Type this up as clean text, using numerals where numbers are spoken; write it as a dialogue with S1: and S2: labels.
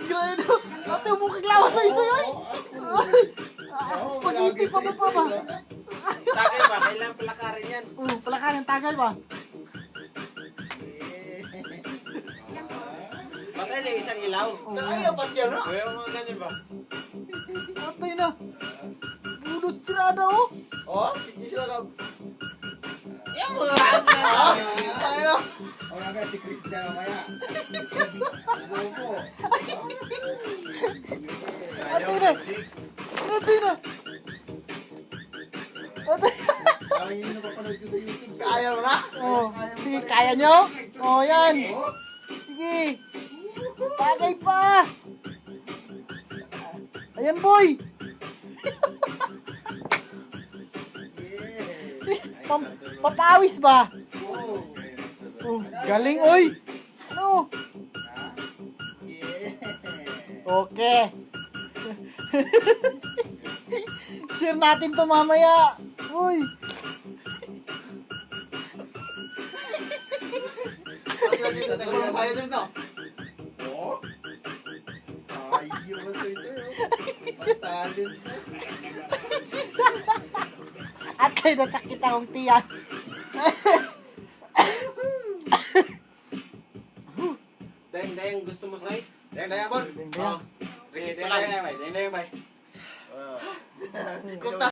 S1: Grado. Ate, mukhang lawas sa isa yun. Spaghetti pa ba?
S2: Tagay ba? Kailangan palakarin yan.
S1: Palakarin, tagay ba?
S2: Patay na yung isang ilaw.
S3: Kaya pa yan, no?
S2: Kaya mga ganyan ba?
S1: Patay na. Bunot tirada, oh.
S3: Oh, sige sila ka. Yan mga asa na. Tayo.
S4: O nga si Cristiano kaya. Bobo.
S1: Patay na. Patay na. Patay.
S4: Parang yun yung napapanood ko sa YouTube.
S3: Kaya mo na?
S1: Oh, sige, kaya nyo? Oh, yan. Sige. Tagay pa. Ayan, boy. Papawis ba? Oh, galing, oy. Ano? Okay. Share natin to mamaya. Uy.
S3: Kaya dito na.
S4: Oo. Ayaw ka sa ito. Patalon na.
S1: At ay nasakit akong tiyan.
S2: Dahil gusto mo say?
S3: Dayang, bon.
S1: Dayang.
S3: Dayang, bay.